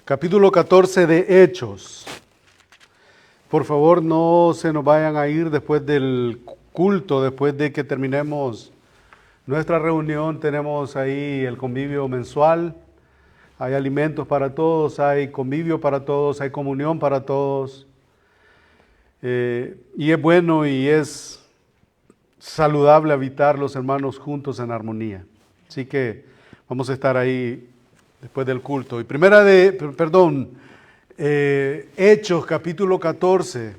Capítulo 14 de Hechos. Por favor, no se nos vayan a ir después del culto, después de que terminemos nuestra reunión. Tenemos ahí el convivio mensual. Hay alimentos para todos, hay convivio para todos, hay comunión para todos. Y es bueno y es saludable habitar los hermanos juntos en armonía. Así que vamos a estar ahí después del culto. Y Hechos capítulo 14.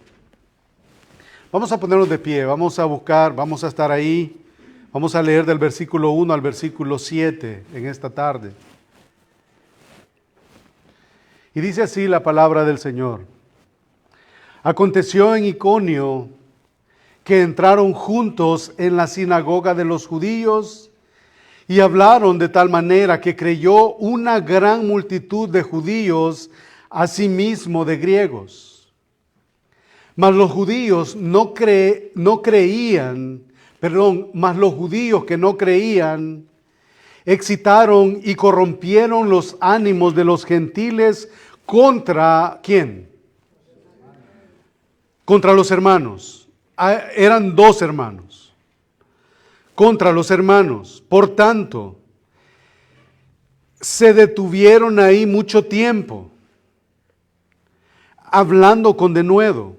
Vamos a ponernos de pie, vamos a buscar, vamos a estar ahí. Vamos a leer del versículo 1 al versículo 7 en esta tarde. Y dice así la palabra del Señor. Aconteció en Iconio que entraron juntos en la sinagoga de los judíos y hablaron de tal manera que creyó una gran multitud de judíos, asimismo de griegos. Mas los judíos mas los judíos que no creían, excitaron y corrompieron los ánimos de los gentiles contra ¿quién? Contra los hermanos. Eran dos hermanos. Contra los hermanos. Por tanto, se detuvieron ahí mucho tiempo, hablando con denuedo,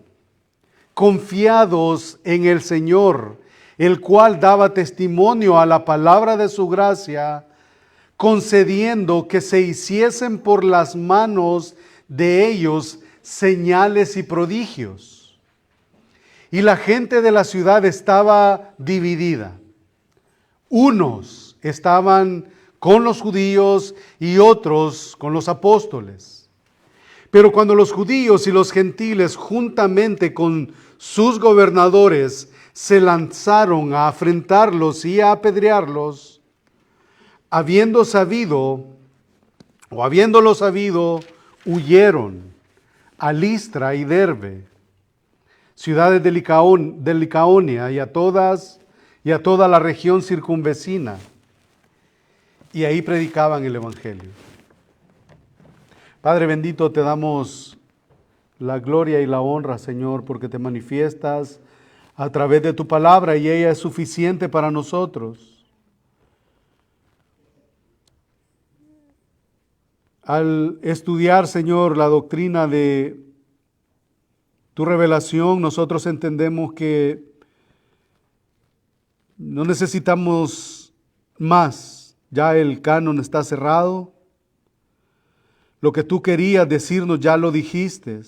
confiados en el Señor, el cual daba testimonio a la palabra de su gracia, concediendo que se hiciesen por las manos de ellos señales y prodigios. Y la gente de la ciudad estaba dividida. Unos estaban con los judíos y otros con los apóstoles. Pero cuando los judíos y los gentiles, juntamente con sus gobernadores, se lanzaron a afrentarlos y a apedrearlos, habiéndolo sabido, huyeron a Listra y Derbe, ciudades de Licaonia, y a toda la región circunvecina, y ahí predicaban el evangelio. Padre bendito, te damos la gloria y la honra, Señor, porque te manifiestas a través de tu palabra y ella es suficiente para nosotros. Al estudiar, Señor, la doctrina de tu revelación, nosotros entendemos que no necesitamos más. Ya el canon está cerrado. Lo que tú querías decirnos ya lo dijiste.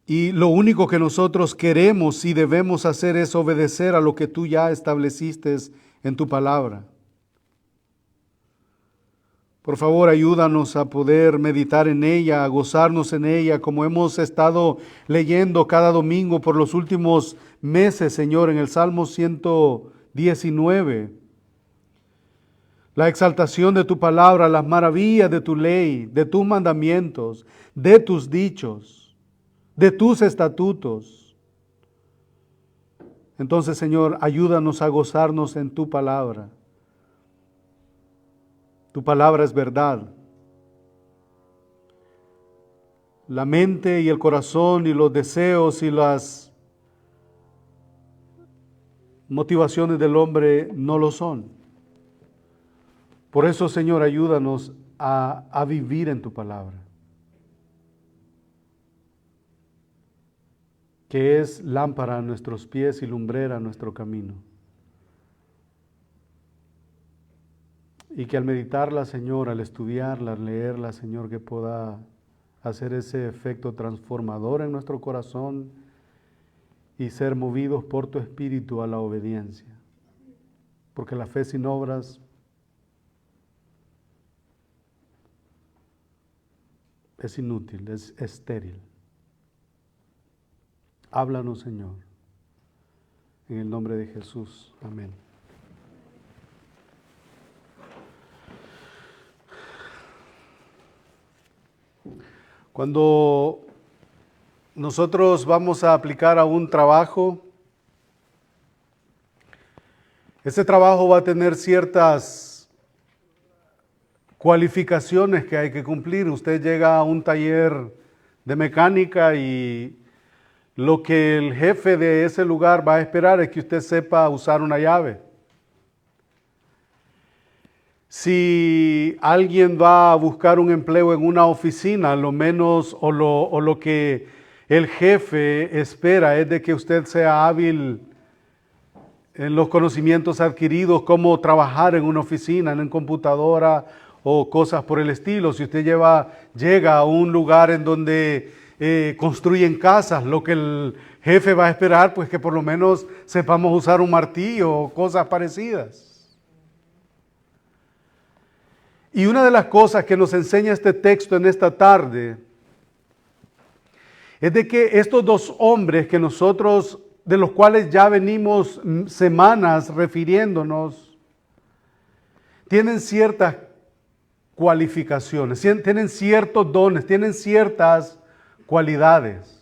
Y lo único que nosotros queremos y debemos hacer es obedecer a lo que tú ya estableciste en tu palabra. Por favor, ayúdanos a poder meditar en ella, a gozarnos en ella, como hemos estado leyendo cada domingo por los últimos meses, Señor, en el Salmo 119. La exaltación de tu palabra, las maravillas de tu ley, de tus mandamientos, de tus dichos, de tus estatutos. Entonces, Señor, ayúdanos a gozarnos en tu palabra. Tu palabra es verdad. La mente y el corazón y los deseos y las motivaciones del hombre no lo son. Por eso, Señor, ayúdanos a vivir en tu palabra, que es lámpara a nuestros pies y lumbrera a nuestro camino. Y que al meditarla, Señor, al estudiarla, al leerla, Señor, que pueda hacer ese efecto transformador en nuestro corazón y ser movidos por tu Espíritu a la obediencia. Porque la fe sin obras es inútil, es estéril. Háblanos, Señor, en el nombre de Jesús. Amén. Cuando nosotros vamos a aplicar a un trabajo, ese trabajo va a tener ciertas cualificaciones que hay que cumplir. Usted llega a un taller de mecánica y lo que el jefe de ese lugar va a esperar es que usted sepa usar una llave. Si alguien va a buscar un empleo en una oficina, lo menos o lo que el jefe espera es de que usted sea hábil en los conocimientos adquiridos, cómo trabajar en una oficina, en una computadora o cosas por el estilo. Si usted llega a un lugar en donde construyen casas, lo que el jefe va a esperar, pues que por lo menos sepamos usar un martillo o cosas parecidas. Y una de las cosas que nos enseña este texto en esta tarde es de que estos dos hombres que nosotros, de los cuales ya venimos semanas refiriéndonos, tienen ciertas cualificaciones, tienen ciertos dones, tienen ciertas cualidades.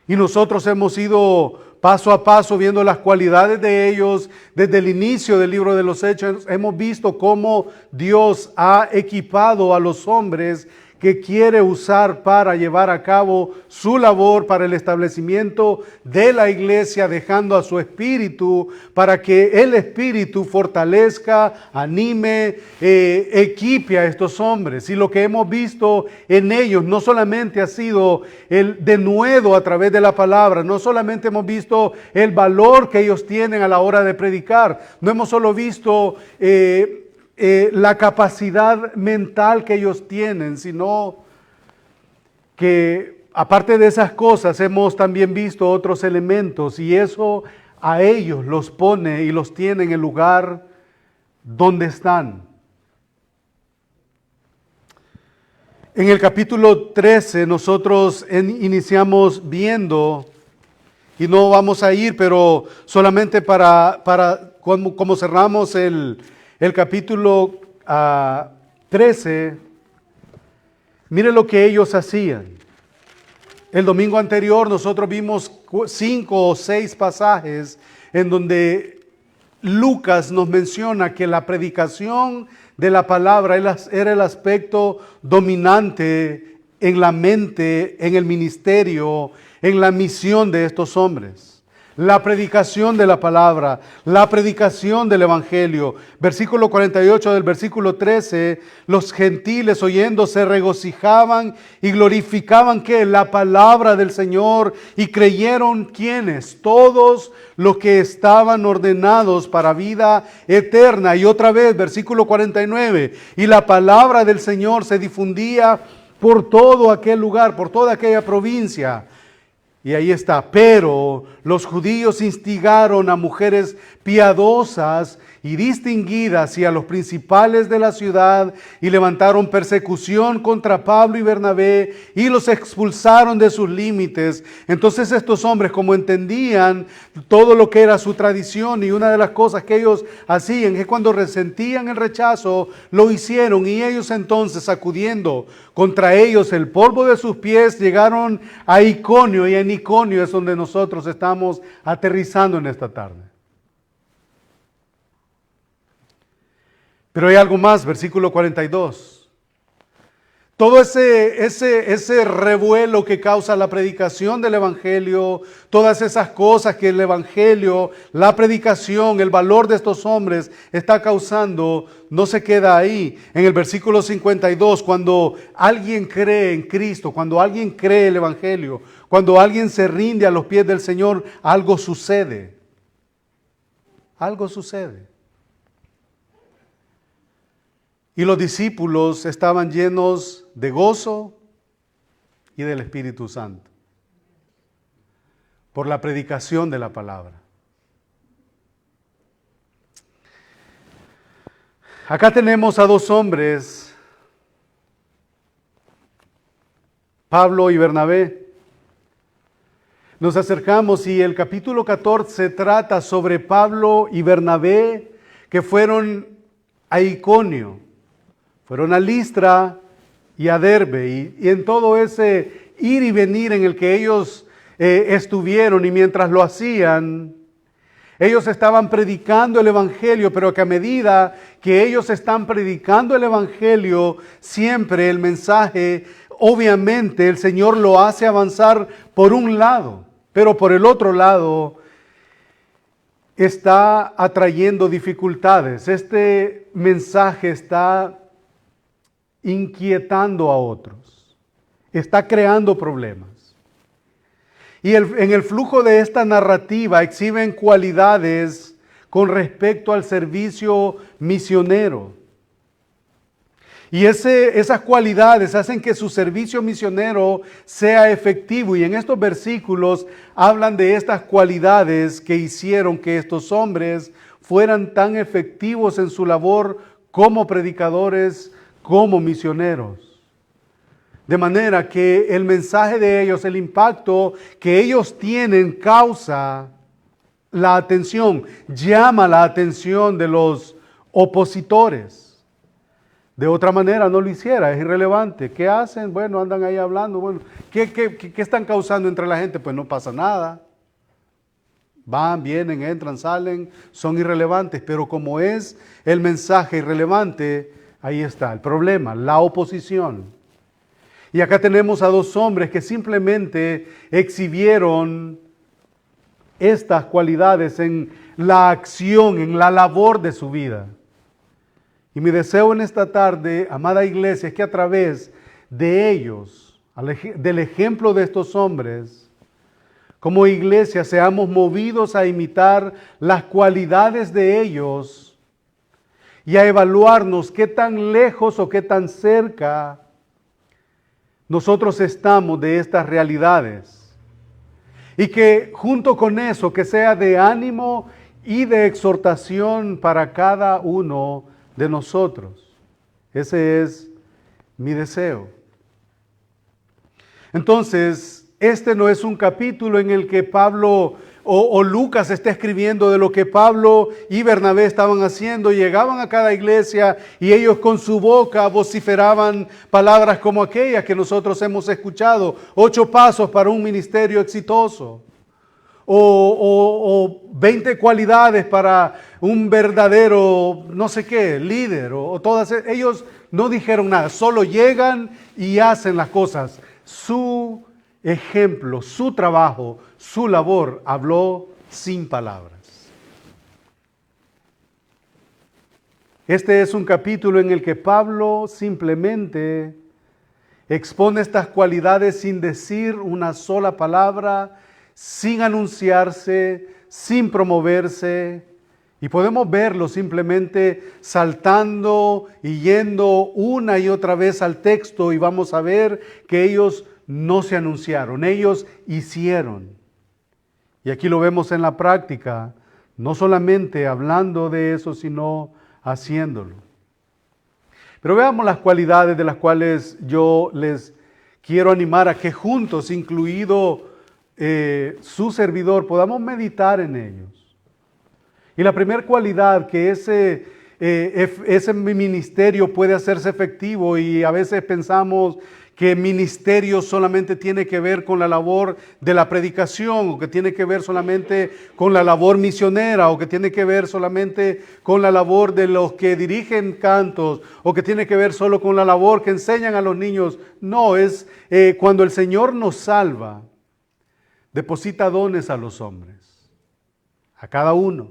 Y nosotros hemos ido paso a paso viendo las cualidades de ellos. Desde el inicio del libro de los Hechos hemos visto cómo Dios ha equipado a los hombres que quiere usar para llevar a cabo su labor para el establecimiento de la iglesia, dejando a su espíritu para que el espíritu fortalezca, anime, equipe a estos hombres. Y lo que hemos visto en ellos no solamente ha sido el denuedo a través de la palabra, no solamente hemos visto el valor que ellos tienen a la hora de predicar, no hemos solo visto la capacidad mental que ellos tienen, sino que aparte de esas cosas hemos también visto otros elementos, y eso a ellos los pone y los tiene en el lugar donde están. En el capítulo 13 nosotros iniciamos viendo, y no vamos a ir, pero solamente para como cerramos el capítulo 13, mire lo que ellos hacían. El domingo anterior nosotros vimos 5 o 6 pasajes en donde Lucas nos menciona que la predicación de la palabra era el aspecto dominante en la mente, en el ministerio, en la misión de estos hombres. La predicación de la palabra, la predicación del evangelio. Versículo 48 del versículo 13, los gentiles oyendo se regocijaban y glorificaban ¿qué? La palabra del Señor, y creyeron ¿quiénes? Todos los que estaban ordenados para vida eterna. Y otra vez, versículo 49, y la palabra del Señor se difundía por todo aquel lugar, por toda aquella provincia. Y ahí está, pero los judíos instigaron a mujeres piadosas y distinguidas y a los principales de la ciudad, y levantaron persecución contra Pablo y Bernabé y los expulsaron de sus límites. Entonces estos hombres, como entendían todo lo que era su tradición, y una de las cosas que ellos hacían es cuando resentían el rechazo, lo hicieron, y ellos entonces, sacudiendo contra ellos el polvo de sus pies, llegaron a Iconio, y en Iconio es donde nosotros estamos aterrizando en esta tarde. Pero hay algo más, versículo 42. Todo ese revuelo que causa la predicación del evangelio, todas esas cosas que el evangelio, la predicación, el valor de estos hombres está causando, no se queda ahí. En el versículo 52, cuando alguien cree en Cristo, cuando alguien cree el evangelio, cuando alguien se rinde a los pies del Señor, algo sucede. Algo sucede. Y los discípulos estaban llenos de gozo y del Espíritu Santo por la predicación de la palabra. Acá tenemos a dos hombres, Pablo y Bernabé. Nos acercamos y el capítulo 14 trata sobre Pablo y Bernabé, que fueron a Iconio. Fueron a Listra y a Derbe, y en todo ese ir y venir en el que ellos estuvieron, y mientras lo hacían, Ellos estaban predicando el Evangelio, pero que a medida que ellos están predicando el Evangelio, siempre el mensaje, obviamente el Señor lo hace avanzar por un lado, pero por el otro lado está atrayendo dificultades. Este mensaje está inquietando a otros, está creando problemas. Y en el flujo de esta narrativa exhiben cualidades con respecto al servicio misionero. Y esas cualidades hacen que su servicio misionero sea efectivo. Y en estos versículos hablan de estas cualidades que hicieron que estos hombres fueran tan efectivos en su labor como predicadores, como misioneros. De manera que el mensaje de ellos, el impacto que ellos tienen causa la atención, llama la atención de los opositores. De otra manera no lo hiciera, es irrelevante. ¿Qué hacen? Bueno, andan ahí hablando. Bueno, ¿qué están causando entre la gente? Pues no pasa nada. Van, vienen, entran, salen, son irrelevantes. Pero como es el mensaje irrelevante, ahí está el problema, la oposición. Y acá tenemos a dos hombres que simplemente exhibieron estas cualidades en la acción, en la labor de su vida. Y mi deseo en esta tarde, amada iglesia, es que a través de ellos, del ejemplo de estos hombres, como iglesia seamos movidos a imitar las cualidades de ellos y a evaluarnos qué tan lejos o qué tan cerca nosotros estamos de estas realidades. Y que junto con eso, que sea de ánimo y de exhortación para cada uno de nosotros. Ese es mi deseo. Entonces, este no es un capítulo en el que Pablo o Lucas está escribiendo de lo que Pablo y Bernabé estaban haciendo. Llegaban a cada iglesia y ellos con su boca vociferaban palabras como aquellas que nosotros hemos escuchado. 8 pasos para un ministerio exitoso. O 20 cualidades para un verdadero, no sé qué, líder. O todas. Ellos no dijeron nada, solo llegan y hacen las cosas. Su ejemplo, su trabajo, su labor habló sin palabras. Este es un capítulo en el que Pablo simplemente expone estas cualidades sin decir una sola palabra, sin anunciarse, sin promoverse. Y podemos verlo simplemente saltando y yendo una y otra vez al texto y vamos a ver que ellos no se anunciaron, ellos hicieron. Y aquí lo vemos en la práctica, no solamente hablando de eso, sino haciéndolo. Pero veamos las cualidades de las cuales yo les quiero animar a que juntos, incluido su servidor, podamos meditar en ellos. Y la primera cualidad que ese ministerio puede hacerse efectivo, y a veces pensamos que ministerio solamente tiene que ver con la labor de la predicación, o que tiene que ver solamente con la labor misionera, o que tiene que ver solamente con la labor de los que dirigen cantos, o que tiene que ver solo con la labor que enseñan a los niños. No, es cuando el Señor nos salva, deposita dones a los hombres, a cada uno.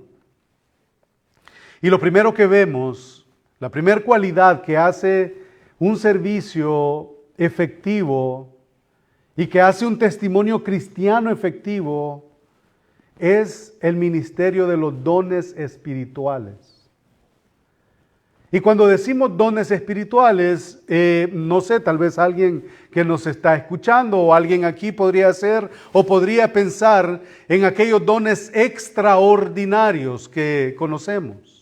Y lo primero que vemos, la primera cualidad que hace un servicio efectivo y que hace un testimonio cristiano efectivo, es el ministerio de los dones espirituales. Y cuando decimos dones espirituales, no sé, tal vez alguien que nos está escuchando o alguien aquí podría hacer o podría pensar en aquellos dones extraordinarios que conocemos.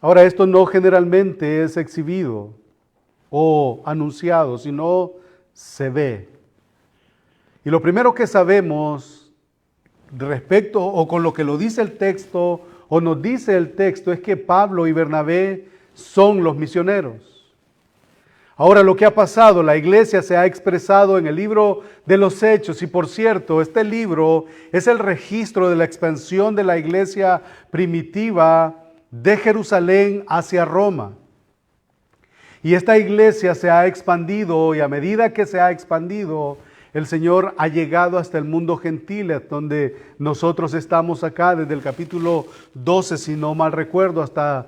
Ahora, esto no generalmente es exhibido o anunciado, sino se ve. Y lo primero que sabemos respecto o con lo que lo dice el texto o nos dice el texto es que Pablo y Bernabé son los misioneros. Ahora, lo que ha pasado, la iglesia se ha expresado en el libro de los Hechos, y por cierto, este libro es el registro de la expansión de la iglesia primitiva de Jerusalén hacia Roma. Y esta iglesia se ha expandido, y a medida que se ha expandido, el Señor ha llegado hasta el mundo gentil, donde nosotros estamos acá desde el capítulo 12, si no mal recuerdo, hasta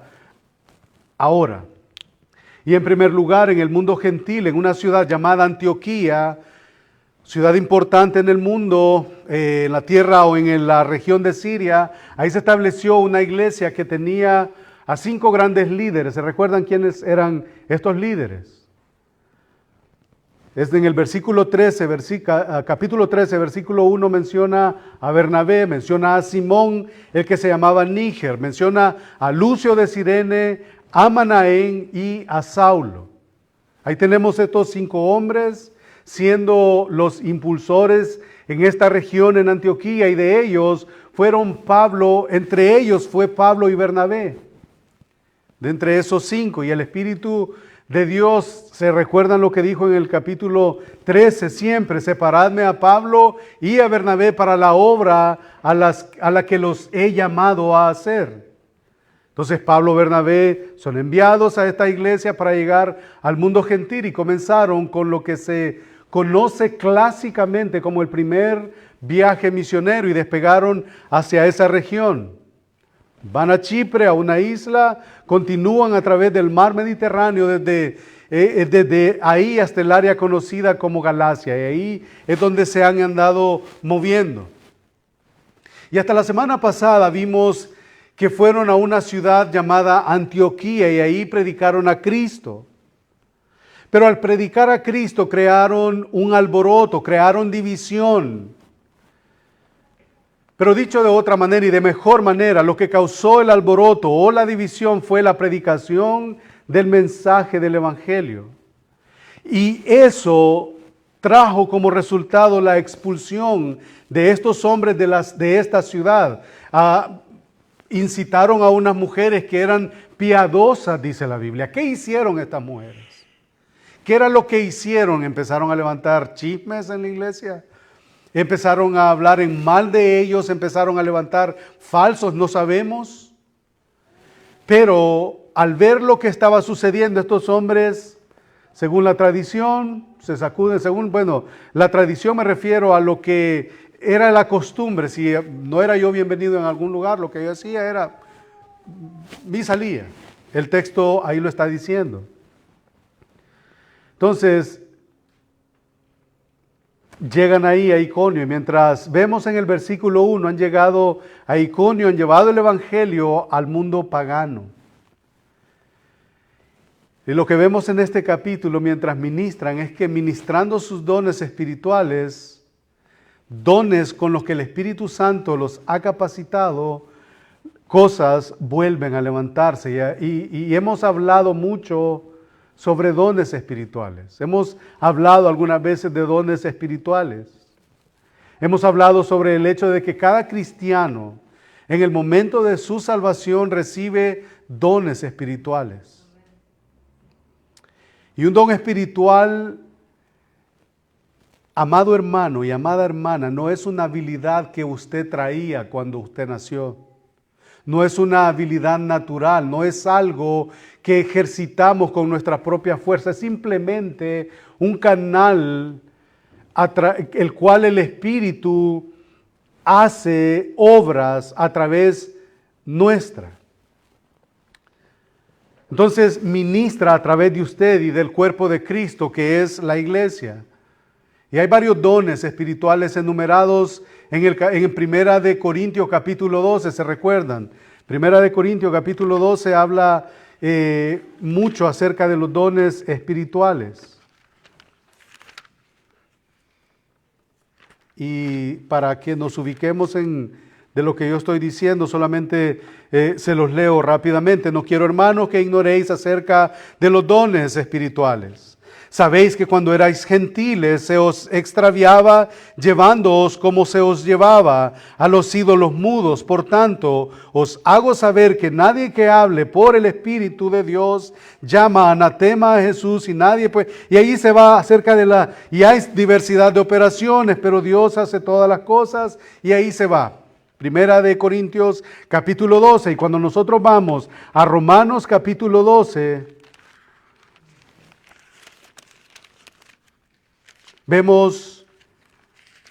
ahora. Y en primer lugar, en el mundo gentil, en una ciudad llamada Antioquía, ciudad importante en el mundo, en la tierra o en la región de Siria, ahí se estableció una iglesia que tenía a 5 grandes líderes. ¿Se recuerdan quiénes eran estos líderes? Es en el versículo 13, capítulo 13, versículo 1 menciona a Bernabé, menciona a Simón, el que se llamaba Níger, menciona a Lucio de Cirene, a Manaén y a Saulo. Ahí tenemos estos 5 hombres siendo los impulsores en esta región en Antioquía, y de ellos fueron Pablo, entre ellos fue Pablo y Bernabé, de entre esos 5, y el Espíritu de Dios, se recuerdan lo que dijo en el capítulo 13, siempre: separadme a Pablo y a Bernabé para la obra a la que los he llamado a hacer. Entonces Pablo y Bernabé son enviados a esta iglesia para llegar al mundo gentil, y comenzaron con lo que se conoce clásicamente como el primer viaje misionero, y despegaron hacia esa región. Van a Chipre, a una isla, continúan a través del mar Mediterráneo desde ahí hasta el área conocida como Galacia, y ahí es donde se han andado moviendo. Y hasta la semana pasada vimos que fueron a una ciudad llamada Antioquía, y ahí predicaron a Cristo. Pero al predicar a Cristo crearon un alboroto, crearon división. Pero dicho de otra manera y de mejor manera, lo que causó el alboroto o la división fue la predicación del mensaje del Evangelio. Y eso trajo como resultado la expulsión de estos hombres de esta ciudad. Incitaron a unas mujeres que eran piadosas, dice la Biblia. ¿Qué hicieron estas mujeres? ¿Qué era lo que hicieron? Empezaron a levantar chismes en la iglesia. Empezaron a hablar en mal de ellos. Empezaron a levantar falsos, no sabemos. Pero al ver lo que estaba sucediendo, estos hombres, según la tradición, se sacuden, la tradición me refiero a lo que era la costumbre. Si no era yo bienvenido en algún lugar, lo que yo hacía era, me salía. El texto ahí lo está diciendo. Entonces, llegan ahí a Iconio, y mientras vemos en el versículo 1, han llegado a Iconio, han llevado el Evangelio al mundo pagano. Y lo que vemos en este capítulo mientras ministran es que ministrando sus dones espirituales, dones con los que el Espíritu Santo los ha capacitado, cosas vuelven a levantarse. Y hemos hablado mucho sobre dones espirituales. Hemos hablado algunas veces de dones espirituales. Hemos hablado sobre el hecho de que cada cristiano en el momento de su salvación recibe dones espirituales. Y un don espiritual, amado hermano y amada hermana, no es una habilidad que usted traía cuando usted nació. No es una habilidad natural, no es algo que ejercitamos con nuestra propia fuerza. Es simplemente un canal el cual el Espíritu hace obras a través nuestra. Entonces ministra a través de usted y del cuerpo de Cristo, que es la iglesia. Y hay varios dones espirituales enumerados en Primera de Corintios capítulo 12, ¿se recuerdan? Primera de Corintios capítulo 12 habla mucho acerca de los dones espirituales. Y para que nos ubiquemos de lo que yo estoy diciendo, solamente se los leo rápidamente. No quiero, hermanos, que ignoréis acerca de los dones espirituales, Sabéis que cuando erais gentiles se os extraviaba llevándoos como se os llevaba a los ídolos mudos. Por tanto, os hago saber que nadie que hable por el Espíritu de Dios llama anatema a Jesús y nadie pues... Y ahí se va acerca de la... Y hay diversidad de operaciones, pero Dios hace todas las cosas y ahí se va. Primera de Corintios capítulo 12. Y cuando nosotros vamos a Romanos capítulo 12... vemos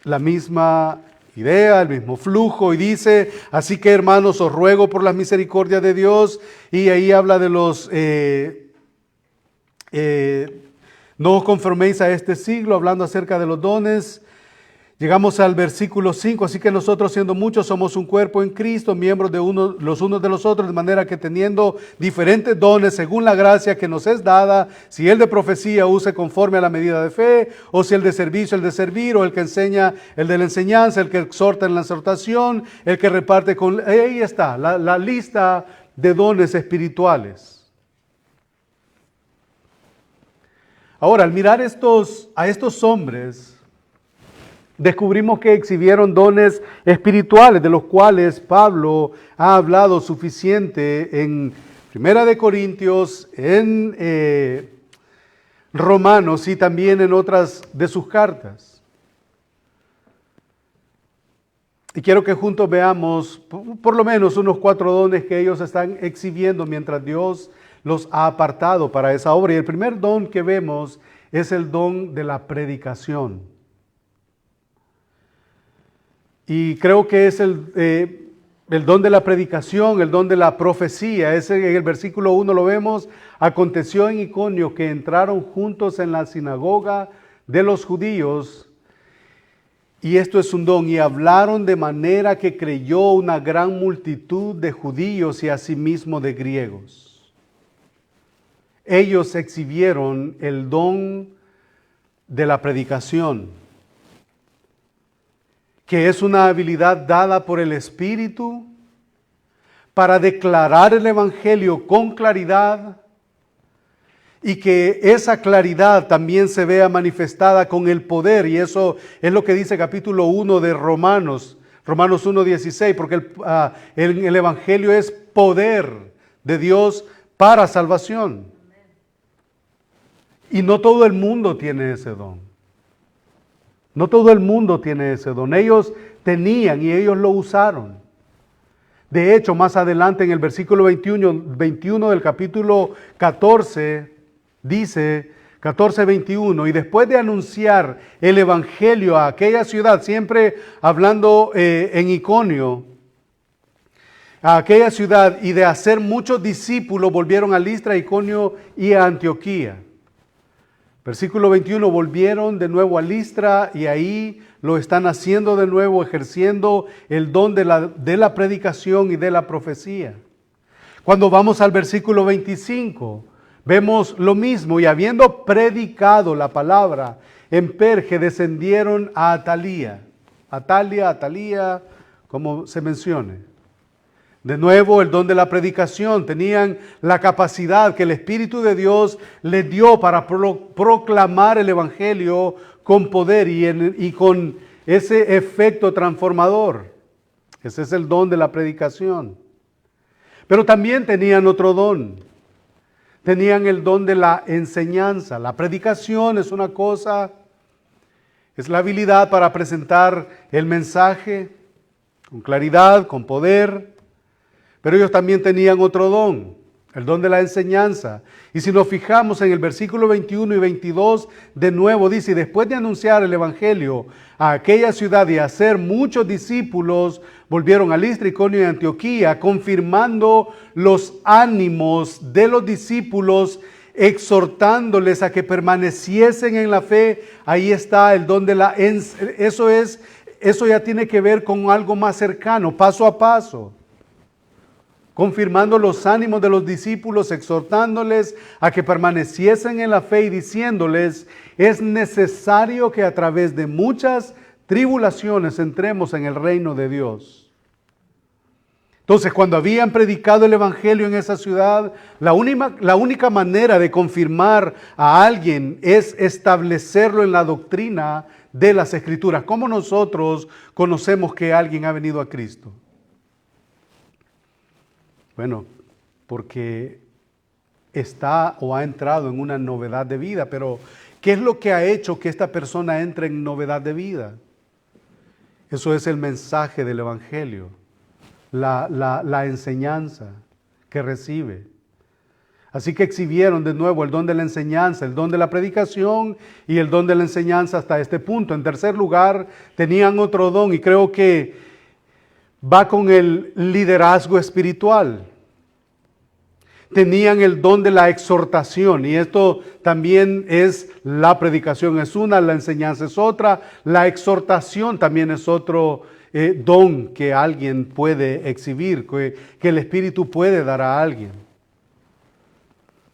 la misma idea, el mismo flujo y dice, así que hermanos os ruego por las misericordias de Dios, y ahí habla de los, no os conforméis a este siglo, hablando acerca de los dones. Llegamos al versículo 5, así que nosotros siendo muchos somos un cuerpo en Cristo, miembros de los unos de los otros, de manera que teniendo diferentes dones según la gracia que nos es dada, si el de profecía use conforme a la medida de fe, o si el de servicio, el de servir, o el que enseña, el de la enseñanza, el que exhorta en la exhortación, el que reparte con... Ahí está, la lista de dones espirituales. Ahora, al mirar a estos hombres, descubrimos que exhibieron dones espirituales, de los cuales Pablo ha hablado suficiente en Primera de Corintios, en Romanos y también en otras de sus cartas. Y quiero que juntos veamos por lo menos unos 4 dones que ellos están exhibiendo mientras Dios los ha apartado para esa obra. Y el primer don que vemos es el don de la predicación. Y creo que es el don de la predicación, el don de la profecía. En el versículo 1 lo vemos. Aconteció en Iconio que entraron juntos en la sinagoga de los judíos. Y esto es un don. Y hablaron de manera que creyó una gran multitud de judíos y asimismo de griegos. Ellos exhibieron el don de la predicación, que es una habilidad dada por el Espíritu para declarar el Evangelio con claridad y que esa claridad también se vea manifestada con el poder. Y eso es lo que dice capítulo 1 de Romanos 1:16, porque el Evangelio es poder de Dios para salvación. Y no todo el mundo tiene ese don. No todo el mundo tiene ese don. Ellos tenían y ellos lo usaron. De hecho, más adelante en el versículo 21 del capítulo 14, dice 14:21, y después de anunciar el evangelio a aquella ciudad, siempre hablando en Iconio, a aquella ciudad, y de hacer muchos discípulos, volvieron a Listra, Iconio y a Antioquía. Versículo 21, volvieron de nuevo a Listra y ahí lo están haciendo de nuevo, ejerciendo el don de la predicación y de la profecía. Cuando vamos al versículo 25, vemos lo mismo, y habiendo predicado la palabra en Perge, descendieron a Atalia, como se mencione. De nuevo, el don de la predicación. Tenían la capacidad que el Espíritu de Dios les dio para proclamar el Evangelio con poder y con ese efecto transformador. Ese es el don de la predicación. Pero también tenían otro don. Tenían el don de la enseñanza. La predicación es una cosa, es la habilidad para presentar el mensaje con claridad, con poder. Pero ellos también tenían otro don, el don de la enseñanza. Y si nos fijamos en el versículo 21 y 22, de nuevo dice, después de anunciar el evangelio a aquella ciudad y hacer muchos discípulos, volvieron a Listra, Iconio y Antioquía, confirmando los ánimos de los discípulos, exhortándoles a que permaneciesen en la fe. Ahí está el don de la enseñanza. Eso ya tiene que ver con algo más cercano, paso a paso. Confirmando los ánimos de los discípulos, exhortándoles a que permaneciesen en la fe y diciéndoles, es necesario que a través de muchas tribulaciones entremos en el reino de Dios. Entonces, cuando habían predicado el Evangelio en esa ciudad, la única manera de confirmar a alguien es establecerlo en la doctrina de las Escrituras. ¿Cómo nosotros conocemos que alguien ha venido a Cristo? Bueno, porque está o ha entrado en una novedad de vida, pero ¿qué es lo que ha hecho que esta persona entre en novedad de vida? Eso es el mensaje del Evangelio, la enseñanza que recibe. Así que exhibieron de nuevo el don de la enseñanza, el don de la predicación y el don de la enseñanza hasta este punto. En tercer lugar, tenían otro don y creo que va con el liderazgo espiritual. Tenían el don de la exhortación y esto también es la predicación, es una, la enseñanza es otra, la exhortación también es otro don que alguien puede exhibir, que el Espíritu puede dar a alguien.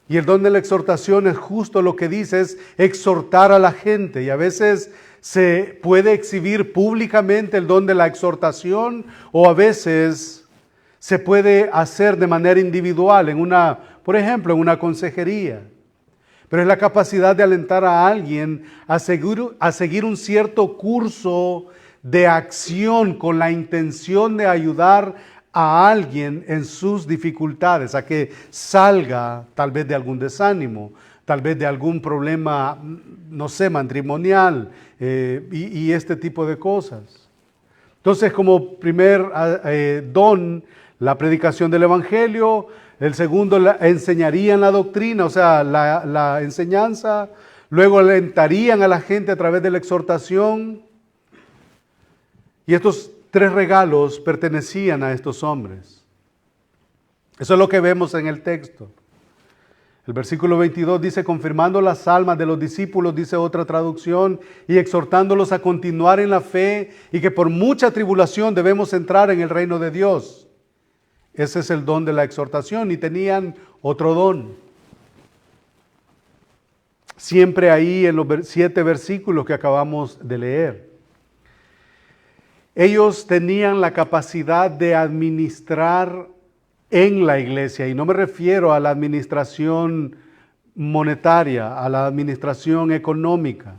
Y el don de la exhortación es justo lo que dice, es exhortar a la gente y a veces se puede exhibir públicamente el don de la exhortación o a veces se puede hacer de manera individual, por ejemplo, en una consejería. Pero es la capacidad de alentar a alguien a seguir un cierto curso de acción con la intención de ayudar a alguien en sus dificultades, a que salga tal vez de algún desánimo, tal vez de algún problema, no sé, matrimonial y este tipo de cosas. Entonces, como primer don, la predicación del Evangelio. El segundo, enseñarían la doctrina, o sea, la enseñanza. Luego alentarían a la gente a través de la exhortación. Y estos tres regalos pertenecían a estos hombres. Eso es lo que vemos en el texto. El versículo 22 dice, confirmando las almas de los discípulos, dice otra traducción, y exhortándolos a continuar en la fe y que por mucha tribulación debemos entrar en el reino de Dios. Ese es el don de la exhortación y tenían otro don. Siempre ahí en los 7 versículos que acabamos de leer. Ellos tenían la capacidad de administrar en la iglesia y no me refiero a la administración monetaria, a la administración económica,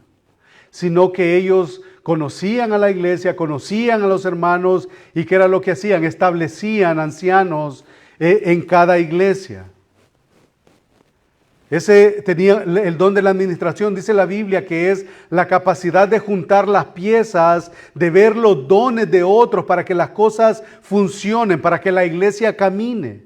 sino que ellos conocían a la iglesia, conocían a los hermanos y ¿qué era lo que hacían? Establecían ancianos en cada iglesia. Ese tenía el don de la administración, dice la Biblia, que es la capacidad de juntar las piezas, de ver los dones de otros para que las cosas funcionen, para que la iglesia camine.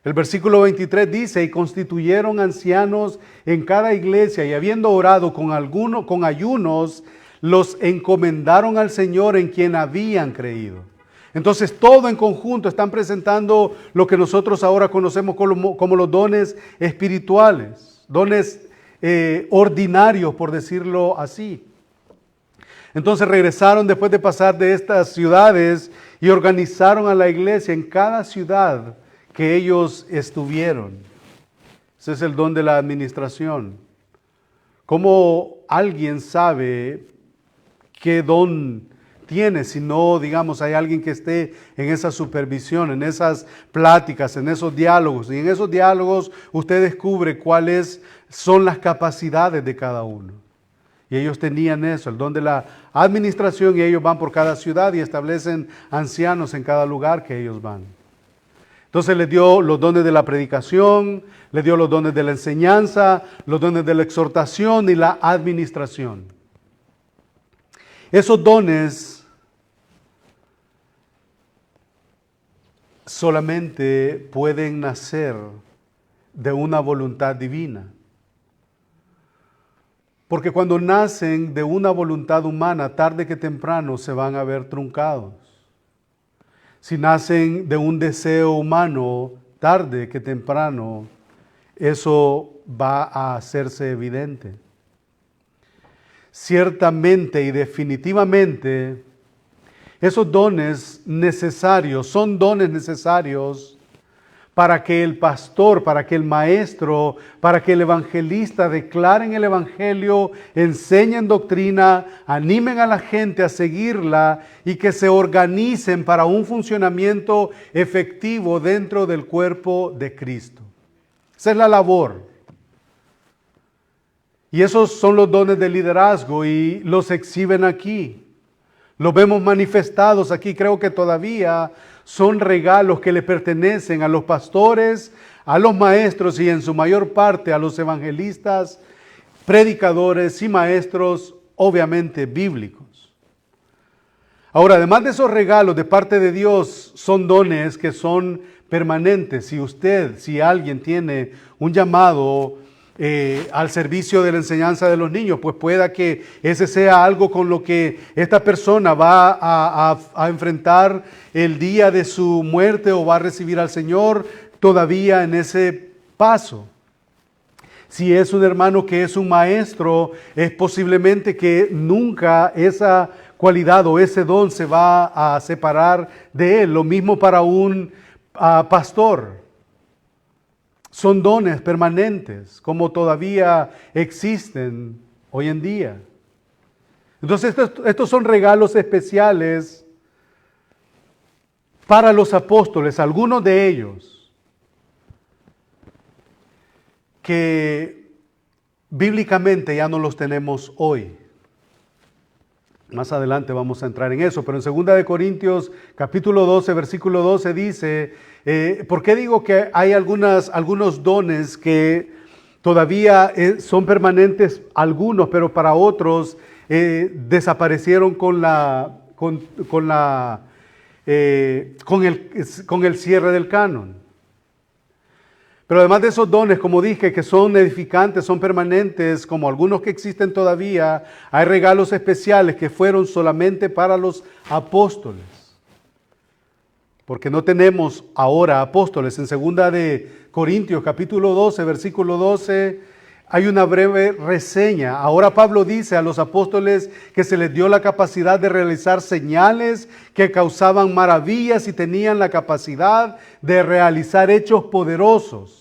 El versículo 23 dice, y constituyeron ancianos en cada iglesia, y habiendo orado con ayunos, los encomendaron al Señor en quien habían creído. Entonces todo en conjunto están presentando lo que nosotros ahora conocemos como los dones espirituales, dones ordinarios, por decirlo así. Entonces regresaron después de pasar de estas ciudades y organizaron a la iglesia en cada ciudad que ellos estuvieron. Ese es el don de la administración. ¿Cómo alguien sabe qué don tiene si no, digamos, hay alguien que esté en esa supervisión, en esas pláticas, en esos diálogos? Y en esos diálogos usted descubre cuáles son las capacidades de cada uno. Y ellos tenían eso, el don de la administración, y ellos van por cada ciudad y establecen ancianos en cada lugar que ellos van. Entonces les dio los dones de la predicación, les dio los dones de la enseñanza, los dones de la exhortación y la administración. Esos dones solamente pueden nacer de una voluntad divina. Porque cuando nacen de una voluntad humana, tarde que temprano se van a ver truncados. Si nacen de un deseo humano, tarde que temprano, eso va a hacerse evidente. Ciertamente y definitivamente, esos dones necesarios son dones necesarios para que el pastor, para que el maestro, para que el evangelista declaren el evangelio, enseñen doctrina, animen a la gente a seguirla y que se organicen para un funcionamiento efectivo dentro del cuerpo de Cristo. Esa es la labor. Y esos son los dones de liderazgo y los exhiben aquí. Los vemos manifestados aquí. Creo que todavía son regalos que le pertenecen a los pastores, a los maestros y en su mayor parte a los evangelistas, predicadores y maestros, obviamente bíblicos. Ahora, además de esos regalos de parte de Dios, son dones que son permanentes. Si alguien tiene un llamado al servicio de la enseñanza de los niños, pues pueda que ese sea algo con lo que esta persona va a enfrentar el día de su muerte o va a recibir al Señor todavía en ese paso. Si es un hermano que es un maestro, es posiblemente que nunca esa cualidad o ese don se va a separar de él. Lo mismo para un pastor. Son dones permanentes, como todavía existen hoy en día. Entonces, estos son regalos especiales para los apóstoles, algunos de ellos, que bíblicamente ya no los tenemos hoy. Más adelante vamos a entrar en eso, pero en 2 de Corintios capítulo 12, versículo 12 dice, ¿por qué digo que hay algunos dones que todavía son permanentes algunos, pero para otros desaparecieron con el cierre del canon? Pero además de esos dones, como dije, que son edificantes, son permanentes, como algunos que existen todavía, hay regalos especiales que fueron solamente para los apóstoles. Porque no tenemos ahora apóstoles. En 2 de Corintios capítulo 12, versículo 12, hay una breve reseña. Ahora Pablo dice a los apóstoles que se les dio la capacidad de realizar señales que causaban maravillas y tenían la capacidad de realizar hechos poderosos.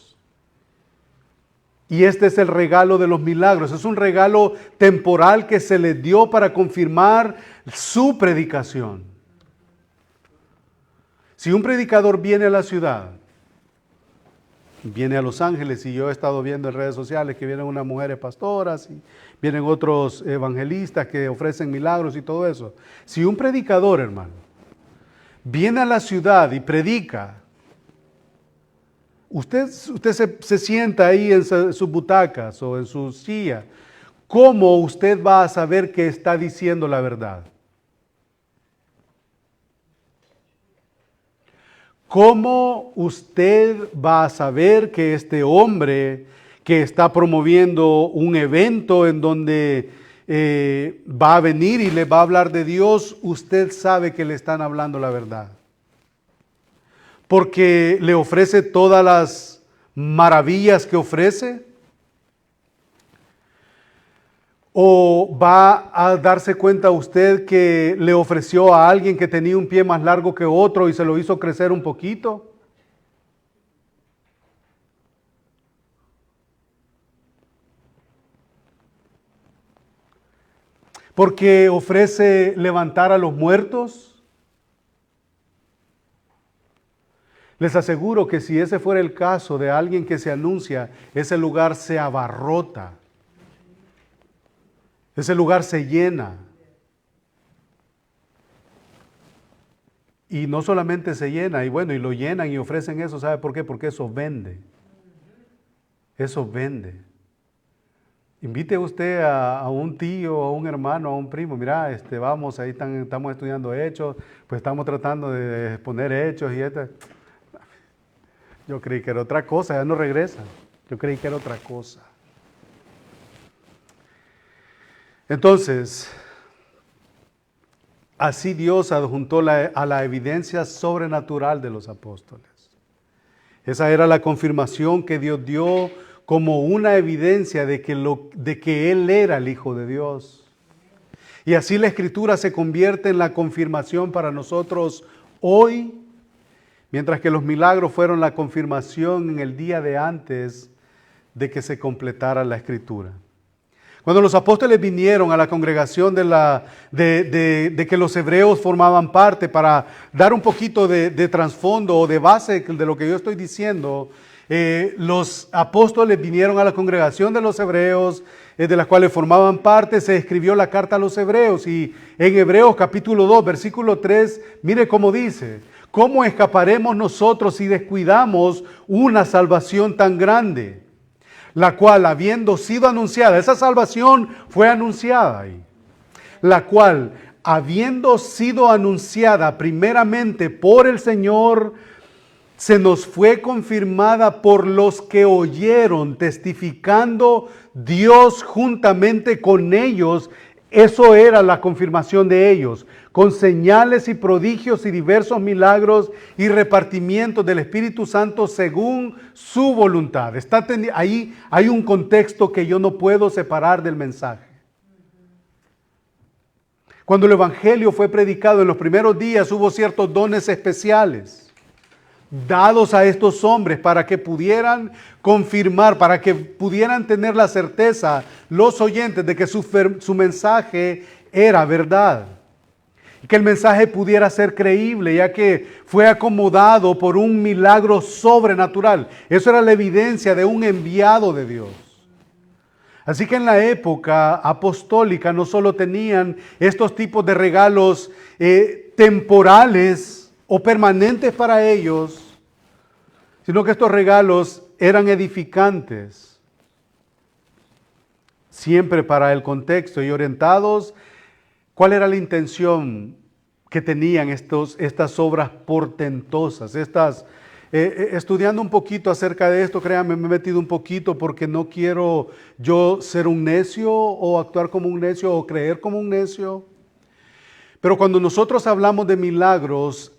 Y este es el regalo de los milagros. Es un regalo temporal que se les dio para confirmar su predicación. Si un predicador viene a la ciudad, viene a Los Ángeles, y yo he estado viendo en redes sociales que vienen unas mujeres pastoras y vienen otros evangelistas que ofrecen milagros y todo eso. Si un predicador, hermano, viene a la ciudad y predica, usted se sienta ahí en sus butacas o en su silla, ¿cómo usted va a saber que está diciendo la verdad? ¿Cómo usted va a saber que este hombre que está promoviendo un evento en donde va a venir y le va a hablar de Dios, usted sabe que le están hablando la verdad? Porque le ofrece todas las maravillas que ofrece, o va a darse cuenta usted que le ofreció a alguien que tenía un pie más largo que otro y se lo hizo crecer un poquito. Porque ofrece levantar a los muertos. Les aseguro que si ese fuera el caso de alguien que se anuncia, ese lugar se abarrota. Ese lugar se llena. Y no solamente se llena, y lo llenan y ofrecen eso, ¿sabe por qué? Porque eso vende. Eso vende. Invite usted a un tío, a un hermano, a un primo, mira, vamos, ahí estamos estudiando hechos, pues estamos tratando de exponer hechos y Yo creí que era otra cosa, ya no regresa. Yo creí que era otra cosa. Entonces, así Dios adjuntó a la evidencia sobrenatural de los apóstoles. Esa era la confirmación que Dios dio como una evidencia de que Él era el Hijo de Dios. Y así la Escritura se convierte en la confirmación para nosotros hoy mientras que los milagros fueron la confirmación en el día de antes de que se completara la Escritura. Cuando los apóstoles vinieron a la congregación de que los hebreos formaban parte, para dar un poquito de trasfondo o de base de lo que yo estoy diciendo, los apóstoles vinieron a la congregación de los hebreos, de las cuales formaban parte. Se escribió la carta a los hebreos, y en Hebreos capítulo 2, versículo 3, mire cómo dice: ¿cómo escaparemos nosotros si descuidamos una salvación tan grande, la cual, habiendo sido anunciada, esa salvación fue anunciada ahí, la cual, habiendo sido anunciada primeramente por el Señor, se nos fue confirmada por los que oyeron, testificando Dios juntamente con ellos? Eso era la confirmación de ellos, con señales y prodigios y diversos milagros y repartimientos del Espíritu Santo según su voluntad. Ahí hay un contexto que yo no puedo separar del mensaje. Cuando el Evangelio fue predicado en los primeros días, hubo ciertos dones especiales dados a estos hombres para que pudieran confirmar, para que pudieran tener la certeza, los oyentes, de que su mensaje era verdad. Y que el mensaje pudiera ser creíble, ya que fue acomodado por un milagro sobrenatural. Eso era la evidencia de un enviado de Dios. Así que en la época apostólica no solo tenían estos tipos de regalos temporales o permanentes para ellos, sino que estos regalos eran edificantes, siempre para el contexto y orientados. ¿Cuál era la intención que tenían estas obras portentosas? Estudiando un poquito acerca de esto, créanme, me he metido un poquito porque no quiero yo ser un necio o actuar como un necio o creer como un necio. Pero cuando nosotros hablamos de milagros,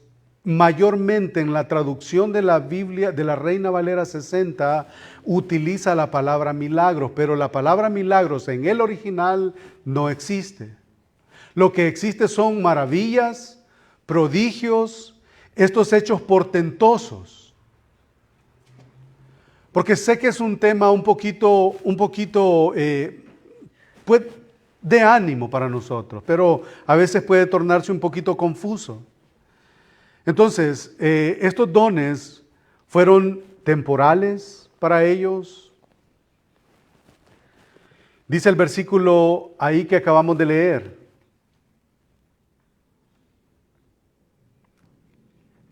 mayormente en la traducción de la Biblia, de la Reina Valera 60, utiliza la palabra milagros, pero la palabra milagros en el original no existe. Lo que existe son maravillas, prodigios, estos hechos portentosos. Porque sé que es un tema un poquito pues, de ánimo para nosotros, pero a veces puede tornarse un poquito confuso. Entonces, estos dones fueron temporales para ellos. Dice el versículo ahí que acabamos de leer,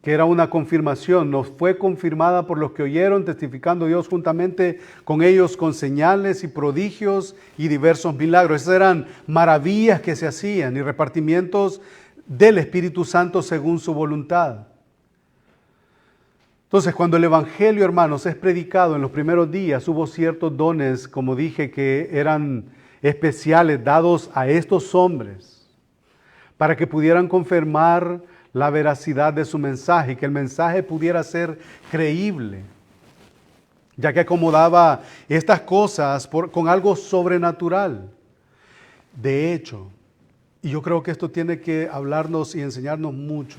que era una confirmación, nos fue confirmada por los que oyeron, testificando Dios juntamente con ellos con señales y prodigios y diversos milagros. Esas eran maravillas que se hacían y repartimientos del Espíritu Santo según su voluntad. Entonces, cuando el Evangelio, hermanos, es predicado en los primeros días, hubo ciertos dones, como dije, que eran especiales dados a estos hombres para que pudieran confirmar la veracidad de su mensaje y que el mensaje pudiera ser creíble, ya que acomodaba estas cosas con algo sobrenatural. De hecho, y yo creo que esto tiene que hablarnos y enseñarnos mucho.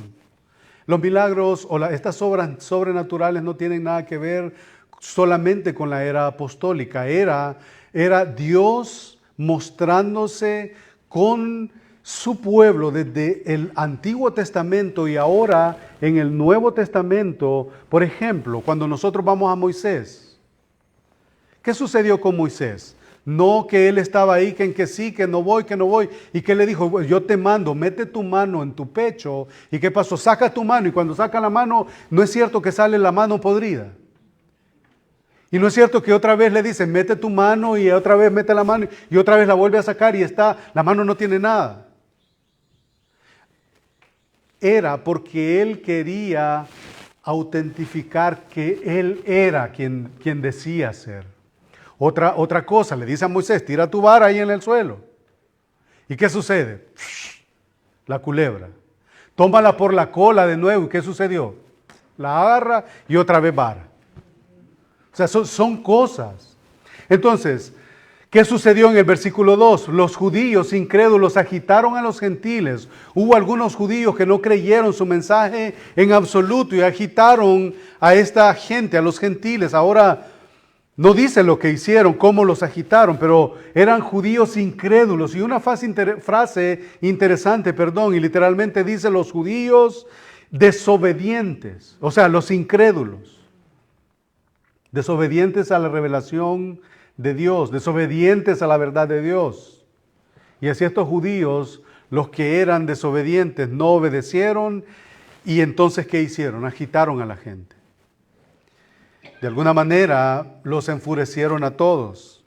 Los milagros o estas obras sobrenaturales no tienen nada que ver solamente con la era apostólica. Era Dios mostrándose con su pueblo desde el Antiguo Testamento y ahora en el Nuevo Testamento. Por ejemplo, cuando nosotros vamos a Moisés, ¿qué sucedió con Moisés? No que él estaba ahí, que sí, que no voy. ¿Y que le dijo? Yo te mando, mete tu mano en tu pecho. ¿Y qué pasó? Saca tu mano. Y cuando saca la mano, no es cierto que sale la mano podrida. Y no es cierto que otra vez le dice, mete tu mano, y otra vez mete la mano, y otra vez la vuelve a sacar y la mano no tiene nada. Era porque él quería autentificar que él era quien decía ser. Otra cosa, le dice a Moisés, tira tu vara ahí en el suelo. ¿Y qué sucede? La culebra. Tómala por la cola de nuevo. ¿Y qué sucedió? La agarra y otra vez vara. O sea, son cosas. Entonces, ¿Qué sucedió en el versículo 2? Los judíos incrédulos agitaron a los gentiles. Hubo algunos judíos que no creyeron su mensaje en absoluto y agitaron a esta gente, a los gentiles. Ahora no dice lo que hicieron, cómo los agitaron, pero eran judíos incrédulos. Y una frase interesante, y literalmente dice los judíos desobedientes, o sea, los incrédulos, desobedientes a la revelación de Dios, desobedientes a la verdad de Dios. Y así estos judíos, los que eran desobedientes, no obedecieron, y entonces ¿qué hicieron? Agitaron a la gente. De alguna manera los enfurecieron a todos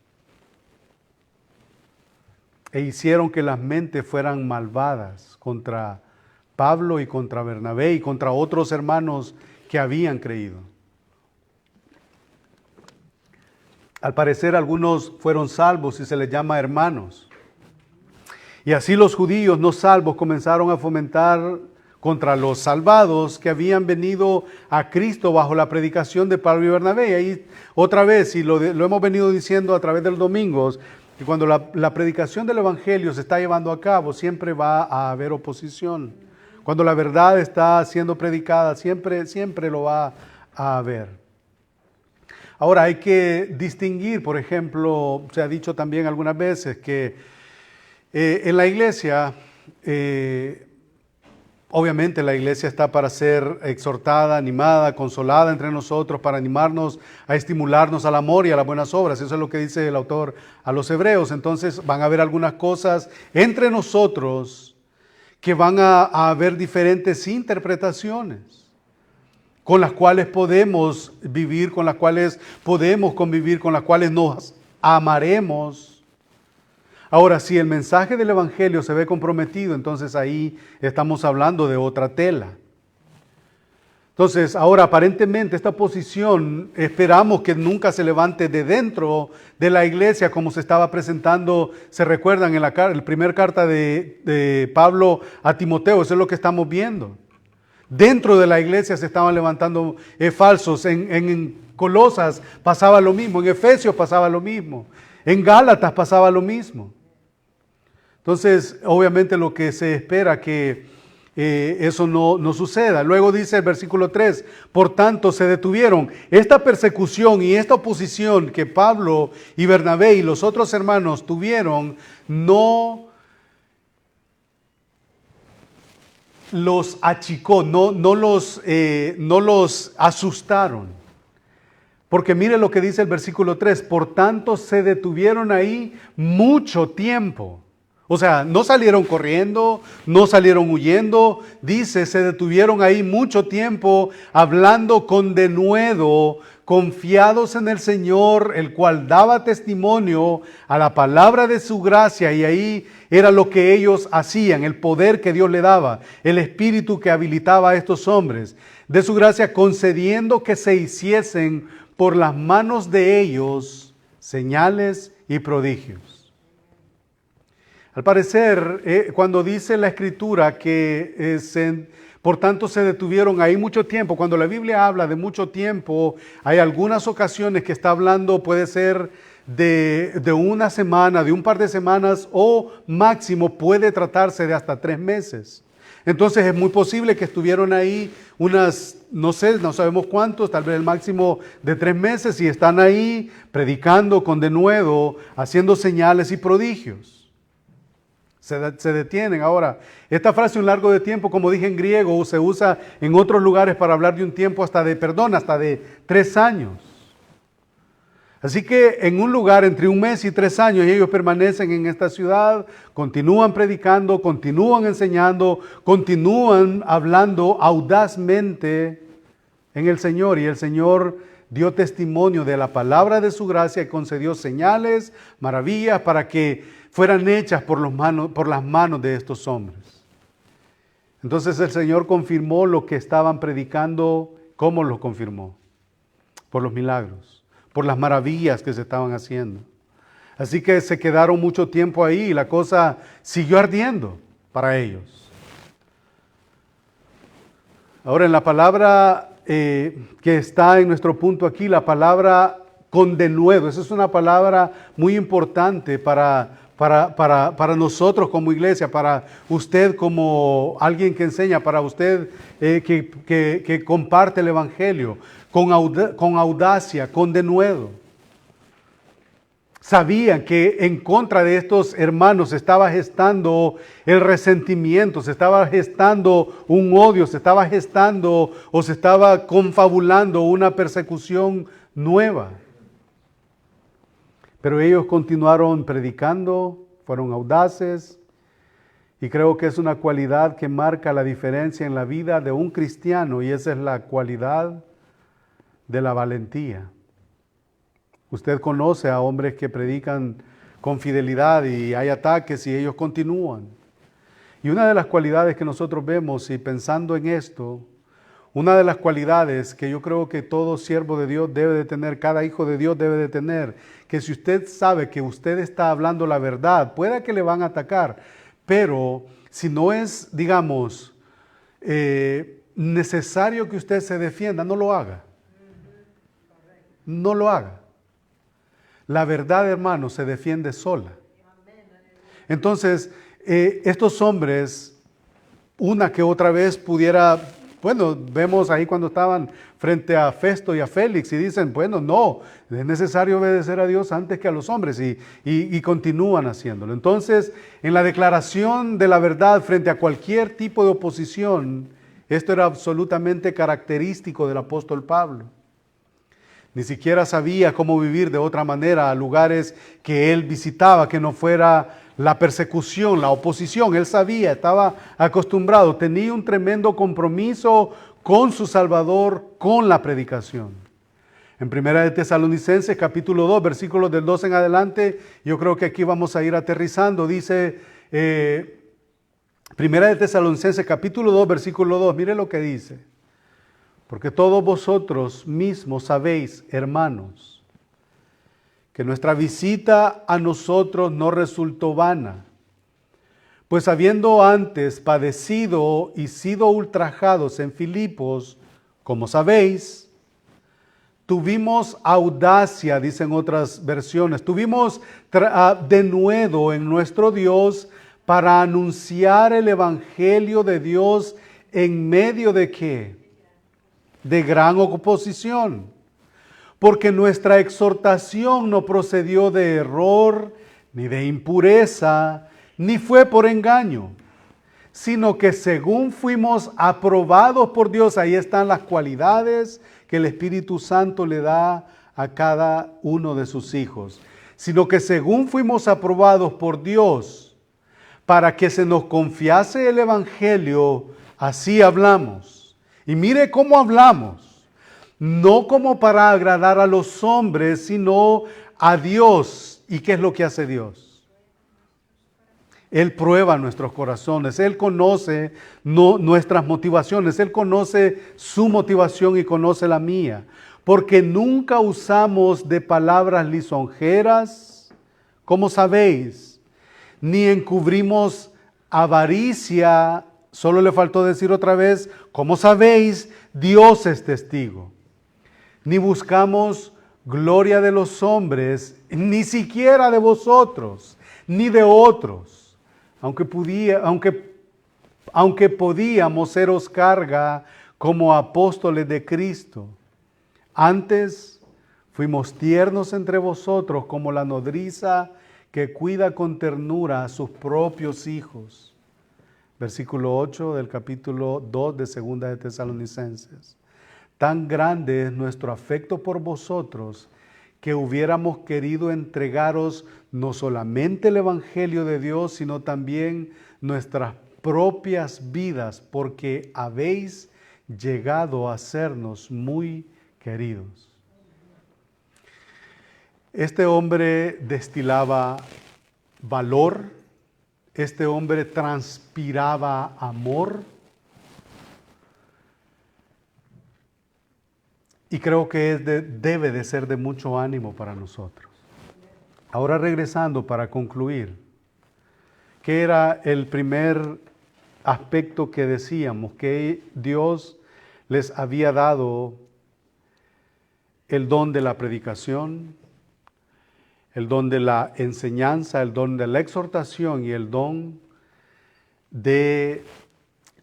e hicieron que las mentes fueran malvadas contra Pablo y contra Bernabé y contra otros hermanos que habían creído. Al parecer algunos fueron salvos y se les llama hermanos. Y así los judíos no salvos comenzaron a fomentar contra los salvados que habían venido a Cristo bajo la predicación de Pablo y Bernabé. Y ahí otra vez, y lo hemos venido diciendo a través de los domingos, que cuando la predicación del Evangelio se está llevando a cabo, siempre va a haber oposición. Cuando la verdad está siendo predicada, siempre lo va a haber. Ahora hay que distinguir, por ejemplo, se ha dicho también algunas veces que en la iglesia, obviamente la iglesia está para ser exhortada, animada, consolada entre nosotros, para animarnos a estimularnos al amor y a las buenas obras. Eso es lo que dice el autor a los Hebreos. Entonces van a haber algunas cosas entre nosotros que van a haber diferentes interpretaciones, con las cuales podemos vivir, con las cuales podemos convivir, con las cuales nos amaremos. Ahora, si el mensaje del Evangelio se ve comprometido, entonces ahí estamos hablando de otra tela. Entonces, ahora aparentemente esta posición esperamos que nunca se levante de dentro de la iglesia como se estaba presentando, se recuerdan en la primera carta de Pablo a Timoteo, eso es lo que estamos viendo. Dentro de la iglesia se estaban levantando falsos, en Colosas pasaba lo mismo, en Efesios pasaba lo mismo, en Gálatas pasaba lo mismo. Entonces, obviamente lo que se espera que eso no suceda. Luego dice el versículo 3, por tanto se detuvieron. Esta persecución y esta oposición que Pablo y Bernabé y los otros hermanos tuvieron, no los achicó, no los asustaron. Porque mire lo que dice el versículo 3, por tanto se detuvieron ahí mucho tiempo. O sea, no salieron corriendo, no salieron huyendo, dice, se detuvieron ahí mucho tiempo hablando con denuedo, confiados en el Señor, el cual daba testimonio a la palabra de su gracia, y ahí era lo que ellos hacían, el poder que Dios le daba, el espíritu que habilitaba a estos hombres, de su gracia concediendo que se hiciesen por las manos de ellos señales y prodigios. Al parecer, cuando dice la Escritura que por tanto se detuvieron ahí mucho tiempo, cuando la Biblia habla de mucho tiempo, hay algunas ocasiones que está hablando, puede ser de una semana, de un par de semanas, o máximo puede tratarse de hasta 3 meses. Entonces es muy posible que estuvieron ahí unas, no sabemos cuántos, tal vez el máximo de 3 meses, y están ahí predicando con denuedo, haciendo señales y prodigios. Se detienen. Ahora, esta frase un largo de tiempo, como dije en griego, se usa en otros lugares para hablar de un tiempo hasta de 3 años. Así que en un lugar entre 1 mes y 3 años, ellos permanecen en esta ciudad, continúan predicando, continúan enseñando, continúan hablando audazmente en el Señor, y el Señor dio testimonio de la palabra de su gracia y concedió señales, maravillas para que fueran hechas por las manos de estos hombres. Entonces el Señor confirmó lo que estaban predicando. ¿Cómo lo confirmó? Por los milagros, por las maravillas que se estaban haciendo. Así que se quedaron mucho tiempo ahí y la cosa siguió ardiendo para ellos. Ahora, en la palabra que está en nuestro punto aquí, la palabra con denuedo. Esa es una palabra muy importante para nosotros como iglesia, para usted como alguien que enseña, para usted que comparte el Evangelio, con audacia, con denuedo. Sabían que en contra de estos hermanos se estaba gestando el resentimiento, se estaba gestando un odio, se estaba gestando o se estaba confabulando una persecución nueva. Pero ellos continuaron predicando, fueron audaces, y creo que es una cualidad que marca la diferencia en la vida de un cristiano, y esa es la cualidad de la valentía. Usted conoce a hombres que predican con fidelidad y hay ataques y ellos continúan. Y una de las cualidades que nosotros vemos, y pensando en esto, una de las cualidades que yo creo que todo siervo de Dios debe de tener, cada hijo de Dios debe de tener, que si usted sabe que usted está hablando la verdad, pueda que le van a atacar, pero si no es, digamos, necesario que usted se defienda, no lo haga. No lo haga. La verdad, hermano, se defiende sola. Entonces, estos hombres, una que otra vez pudiera, bueno, vemos ahí cuando estaban frente a Festo y a Félix y dicen, bueno, no, es necesario obedecer a Dios antes que a los hombres y continúan haciéndolo. Entonces, en la declaración de la verdad frente a cualquier tipo de oposición, esto era absolutamente característico del apóstol Pablo. Ni siquiera sabía cómo vivir de otra manera a lugares que él visitaba, que no fuera la persecución, la oposición. Él sabía, estaba acostumbrado, tenía un tremendo compromiso con su Salvador, con la predicación. En Primera de Tesalonicenses, capítulo 2, versículos del 2 en adelante, yo creo que aquí vamos a ir aterrizando. Dice, Primera de Tesalonicenses, capítulo 2, versículo 2, mire lo que dice. Porque todos vosotros mismos sabéis, hermanos, que nuestra visita a nosotros no resultó vana, pues habiendo antes padecido y sido ultrajados en Filipos, como sabéis, tuvimos audacia, dicen otras versiones, tuvimos denuedo en nuestro Dios para anunciar el Evangelio de Dios en medio de ¿qué? De gran oposición, porque nuestra exhortación no procedió de error, ni de impureza, ni fue por engaño, sino que según fuimos aprobados por Dios, ahí están las cualidades que el Espíritu Santo le da a cada uno de sus hijos, sino que según fuimos aprobados por Dios, para que se nos confiase el Evangelio, así hablamos. Y mire cómo hablamos, no como para agradar a los hombres, sino a Dios. ¿Y qué es lo que hace Dios? Él prueba nuestros corazones, Él conoce nuestras motivaciones, Él conoce su motivación y conoce la mía. Porque nunca usamos de palabras lisonjeras, como sabéis, ni encubrimos avaricia. Solo le faltó decir otra vez, como sabéis, Dios es testigo. Ni buscamos gloria de los hombres, ni siquiera de vosotros, ni de otros, aunque podíamos seros carga como apóstoles de Cristo. Antes fuimos tiernos entre vosotros como la nodriza que cuida con ternura a sus propios hijos. Versículo 8 del capítulo 2 de Segunda de Tesalonicenses. Tan grande es nuestro afecto por vosotros que hubiéramos querido entregaros no solamente el Evangelio de Dios, sino también nuestras propias vidas, porque habéis llegado a sernos muy queridos. Este hombre destilaba valor. Este hombre transpiraba amor y creo que debe de ser de mucho ánimo para nosotros. Ahora regresando para concluir, ¿qué era el primer aspecto que decíamos? Que Dios les había dado el don de la predicación, el don de la enseñanza, el don de la exhortación y el don de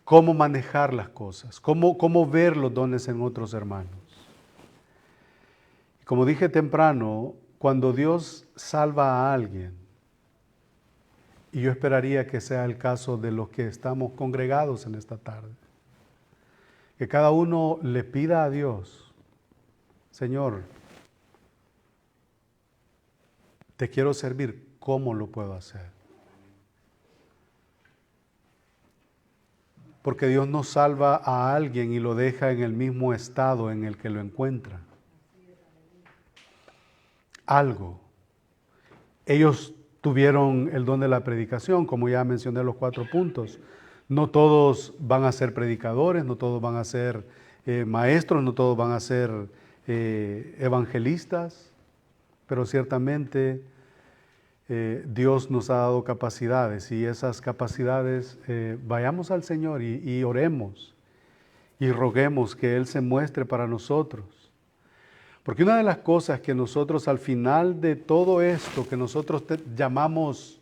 cómo manejar las cosas, cómo ver los dones en otros hermanos. Como dije temprano, cuando Dios salva a alguien, y yo esperaría que sea el caso de los que estamos congregados en esta tarde, que cada uno le pida a Dios, Señor, te quiero servir, ¿cómo lo puedo hacer? Porque Dios no salva a alguien y lo deja en el mismo estado en el que lo encuentra. Algo. Ellos tuvieron el don de la predicación, como ya mencioné los 4 puntos. No todos van a ser predicadores, no todos van a ser maestros, no todos van a ser evangelistas, pero ciertamente Dios nos ha dado capacidades y esas capacidades vayamos al Señor y oremos y roguemos que Él se muestre para nosotros. Porque una de las cosas que nosotros al final de todo esto que nosotros llamamos,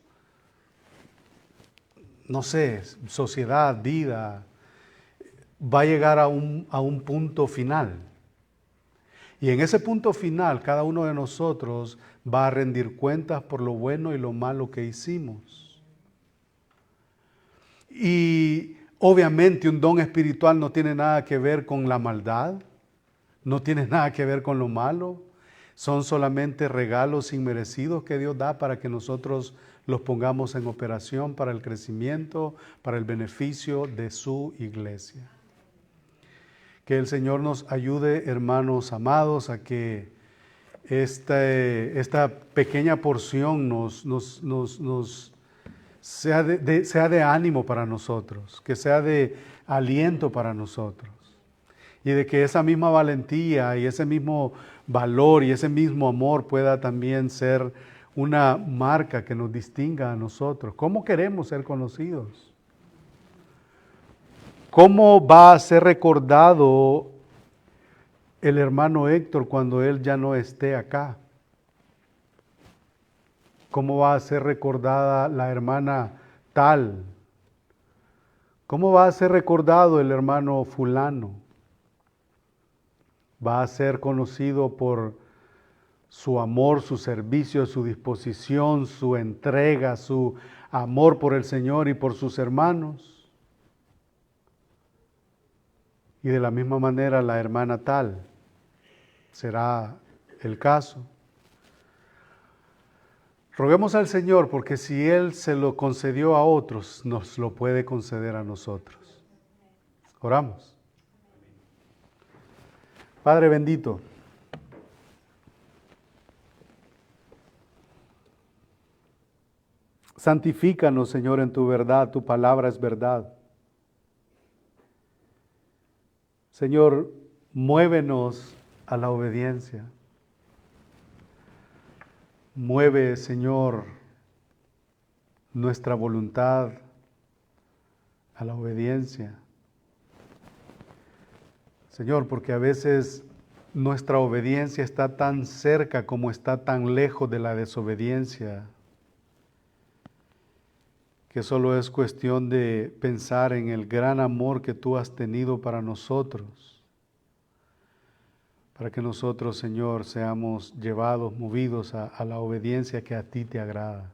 no sé, sociedad, vida, va a llegar a un punto final. Y en ese punto final cada uno de nosotros va a rendir cuentas por lo bueno y lo malo que hicimos. Y obviamente un don espiritual no tiene nada que ver con la maldad, no tiene nada que ver con lo malo, son solamente regalos inmerecidos que Dios da para que nosotros los pongamos en operación para el crecimiento, para el beneficio de su iglesia. Que el Señor nos ayude, hermanos amados, a que esta pequeña porción sea de ánimo para nosotros, que sea de aliento para nosotros. Y de que esa misma valentía y ese mismo valor y ese mismo amor pueda también ser una marca que nos distinga a nosotros. ¿Cómo queremos ser conocidos? ¿Cómo va a ser recordado el hermano Héctor cuando él ya no esté acá? ¿Cómo va a ser recordada la hermana tal? ¿Cómo va a ser recordado el hermano fulano? Va a ser conocido por su amor, su servicio, su disposición, su entrega, su amor por el Señor y por sus hermanos. Y de la misma manera la hermana tal será el caso. Roguemos al Señor porque si Él se lo concedió a otros, nos lo puede conceder a nosotros. Oramos. Padre bendito, santifícanos, Señor, en tu verdad, tu palabra es verdad. Señor, muévenos a la obediencia. Mueve, Señor, nuestra voluntad a la obediencia. Señor, porque a veces nuestra obediencia está tan cerca como está tan lejos de la desobediencia, que solo es cuestión de pensar en el gran amor que tú has tenido para nosotros, para que nosotros, Señor, seamos llevados, movidos a la obediencia que a ti te agrada.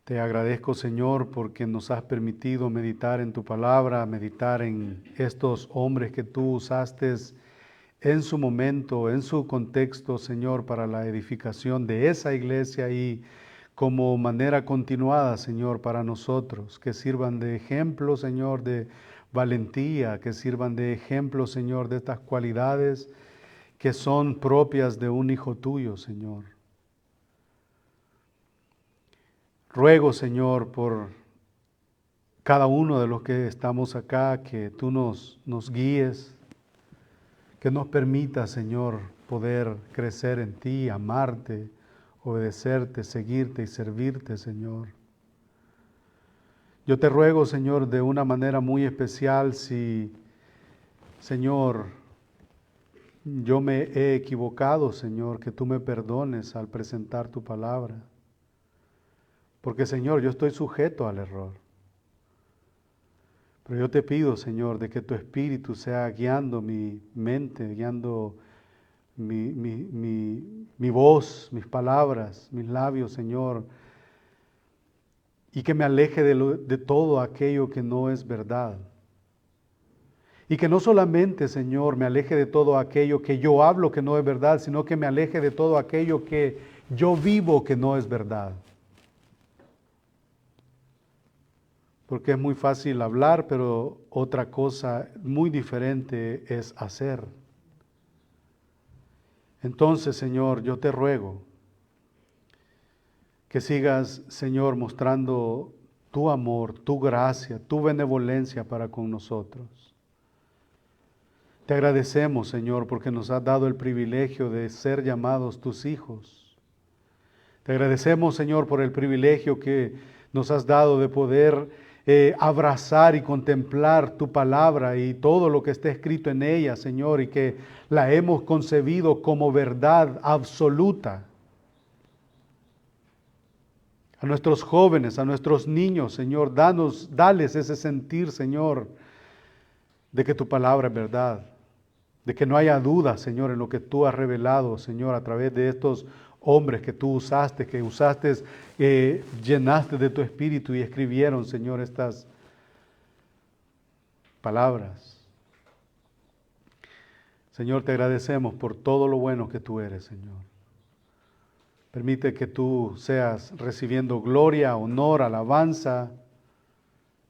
Te agradezco, Señor, porque nos has permitido meditar en tu palabra, meditar en estos hombres que tú usaste en su momento, en su contexto, Señor, para la edificación de esa iglesia y como manera continuada, Señor, para nosotros, que sirvan de ejemplo, Señor, de valentía, que sirvan de ejemplo, Señor, de estas cualidades que son propias de un hijo tuyo, Señor. Ruego, Señor, por cada uno de los que estamos acá, que tú nos guíes, que nos permita, Señor, poder crecer en ti, amarte, obedecerte, seguirte y servirte, Señor. Yo te ruego, Señor, de una manera muy especial, si, Señor, yo me he equivocado, Señor, que tú me perdones al presentar tu palabra. Porque, Señor, yo estoy sujeto al error. Pero yo te pido, Señor, de que tu Espíritu sea guiando mi mente, guiando mi voz, mis palabras, mis labios, Señor, y que me aleje de todo aquello que no es verdad. Y que no solamente, Señor, me aleje de todo aquello que yo hablo que no es verdad, sino que me aleje de todo aquello que yo vivo que no es verdad. Porque es muy fácil hablar, pero otra cosa muy diferente es hacer. Entonces, Señor, yo te ruego que sigas, Señor, mostrando tu amor, tu gracia, tu benevolencia para con nosotros. Te agradecemos, Señor, porque nos has dado el privilegio de ser llamados tus hijos. Te agradecemos, Señor, por el privilegio que nos has dado de poder abrazar y contemplar tu palabra y todo lo que está escrito en ella, Señor, y que la hemos concebido como verdad absoluta. A nuestros jóvenes, a nuestros niños, Señor, dales ese sentir, Señor, de que tu palabra es verdad, de que no haya duda, Señor, en lo que tú has revelado, Señor, a través de estos hombres que tú usaste, llenaste de tu espíritu y escribieron, Señor, estas palabras. Señor, te agradecemos por todo lo bueno que tú eres, Señor. Permite que tú seas recibiendo gloria, honor, alabanza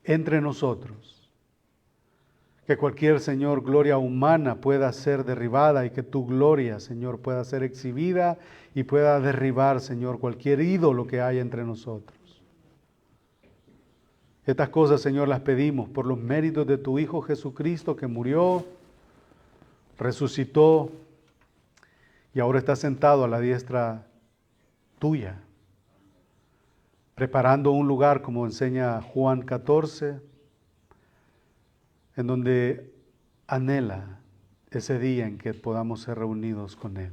entre nosotros. Que cualquier, Señor, gloria humana pueda ser derribada y que tu gloria, Señor, pueda ser exhibida y pueda derribar, Señor, cualquier ídolo que haya entre nosotros. Estas cosas, Señor, las pedimos por los méritos de tu Hijo Jesucristo, que murió, resucitó y ahora está sentado a la diestra tuya, preparando un lugar, como enseña Juan 14, en donde anhela ese día en que podamos ser reunidos con Él.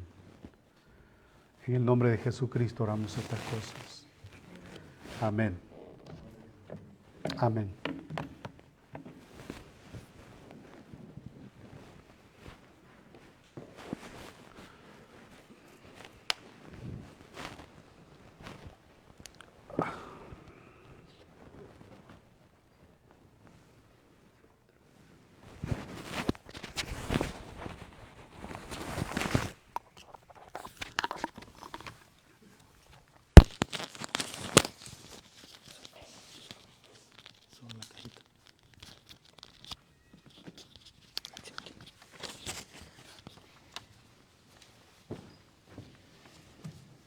En el nombre de Jesucristo oramos estas cosas. Amén. Amén.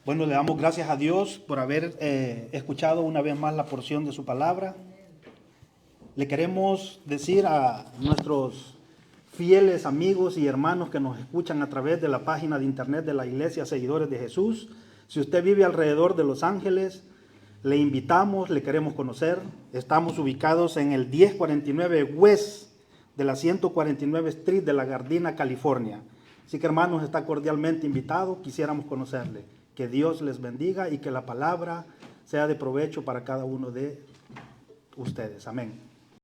Bueno, le damos gracias a Dios por haber escuchado una vez más la porción de su palabra. Le queremos decir a nuestros fieles amigos y hermanos que nos escuchan a través de la página de internet de la Iglesia Seguidores de Jesús, si usted vive alrededor de Los Ángeles, le invitamos, le queremos conocer. Estamos ubicados en el 1049 West de la 149 Street de La Gardina, California. Así que, hermanos, está cordialmente invitado, quisiéramos conocerle. Que Dios les bendiga y que la palabra sea de provecho para cada uno de ustedes. Amén.